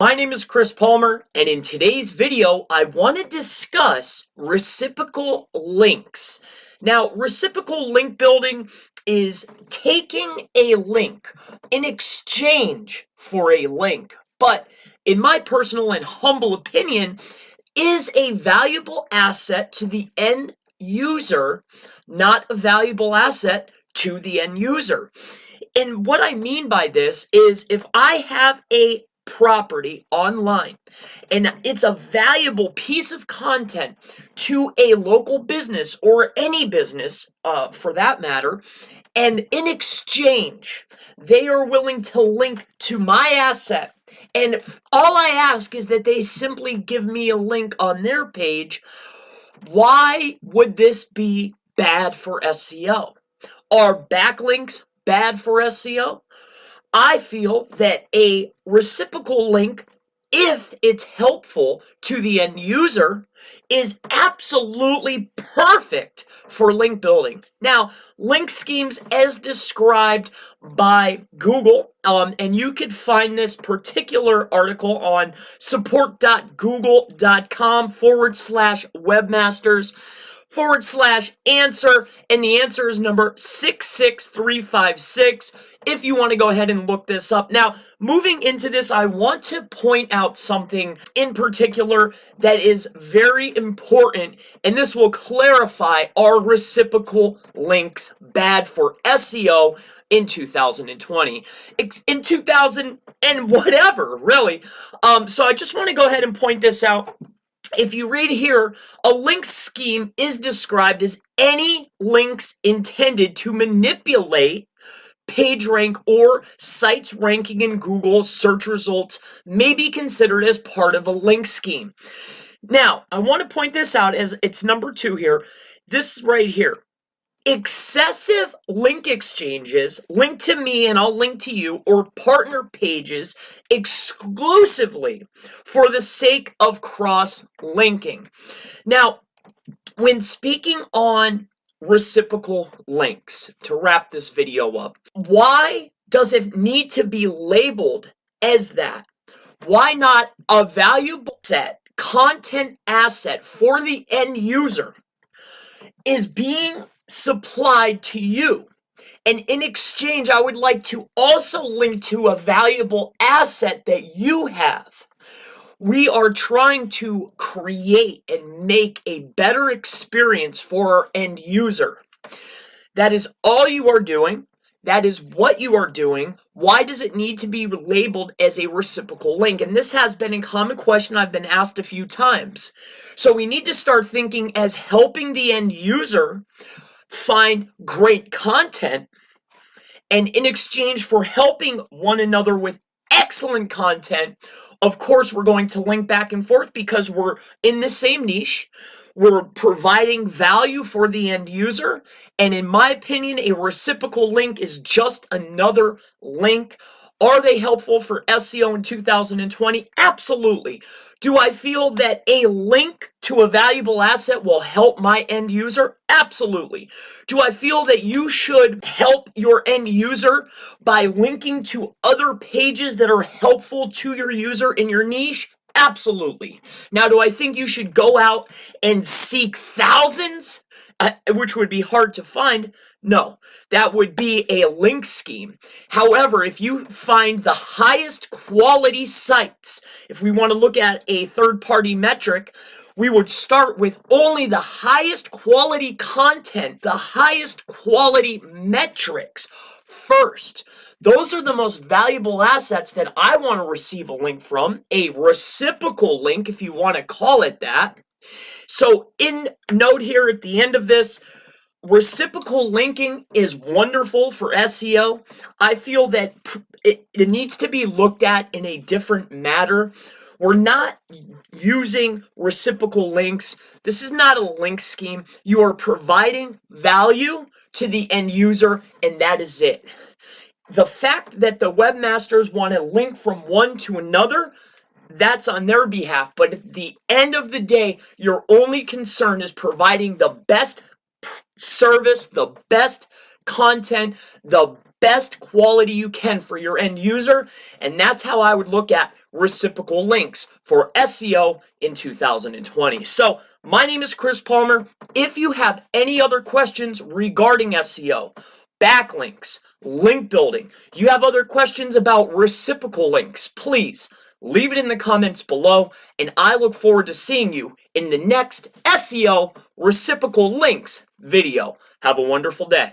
My name is Chris Palmer, and in today's video, I want to discuss reciprocal links. Now, reciprocal link building is taking a link in exchange for a link, but in my personal and humble opinion, is a valuable asset to the end user, not a valuable asset to the end user. And what I mean by this is if I have a property online and it's a valuable piece of content to a local business or any business for that matter, and in exchange they are willing to link to my asset, and all I ask is that they simply give me a link on their page, why would this be bad for SEO? Are backlinks bad for SEO? I feel that a reciprocal link, if it's helpful to the end user, is absolutely perfect for link building. Now, link schemes as described by Google, and you could find this particular article on support.google.com/webmasters/answer, and the answer is number 66356 if you want to go ahead and look this up. Now, moving into this, I want to point out something in particular that is very important, and this will clarify, are reciprocal links bad for SEO in 2020, in 2000 and whatever, really. So I just want to go ahead and point this out. If you read here, a link scheme is described as any links intended to manipulate page rank or sites ranking in Google search results may be considered as part of a link scheme. Now, I want to point this out as it's number 2 here. This right here. Excessive link exchanges, link to me and I'll link to you, or partner pages exclusively for the sake of cross-linking. Now, when speaking on reciprocal links, to wrap this video up, why does it need to be labeled as that? Why not a valuable content asset for the end user is being supplied to you, and in exchange I would like to also link to a valuable asset that you have. We are trying to create and make a better experience for our end user. That is all you are doing. That is what you are doing. Why does it need to be labeled as a reciprocal link? And this has been a common question I've been asked a few times. So we need to start thinking as helping the end user find great content, and in exchange for helping one another with excellent content, of course we're going to link back and forth because we're in the same niche. We're providing value for the end user, and in my opinion, a reciprocal link is just another link. Are they helpful for SEO in 2020? Absolutely. Do I feel that a link to a valuable asset will help my end user? Absolutely. Do I feel that you should help your end user by linking to other pages that are helpful to your user in your niche? Absolutely. Now, do I think you should go out and seek thousands, which would be hard to find? No, that would be a link scheme. However, if you find the highest quality sites, if we want to look at a third-party metric, we would start with only the highest quality content, the highest quality metrics first. Those are the most valuable assets that I want to receive a link from, a reciprocal link if you want to call it that. So in note here at the end of this, reciprocal linking is wonderful for SEO. I feel that it needs to be looked at in a different manner. We're not using reciprocal links. This is not a link scheme. You are providing value to the end user, and that is it. The fact that the webmasters want to link from one to another, that's on their behalf. But at the end of the day, your only concern is providing the best service, the best content, the best quality you can for your end user. And that's how I would look at reciprocal links for SEO in 2020. So my name is Chris Palmer. If you have any other questions regarding SEO, backlinks, link building, you have other questions about reciprocal links, please leave it in the comments below, and I look forward to seeing you in the next SEO reciprocal links video. Have a wonderful day.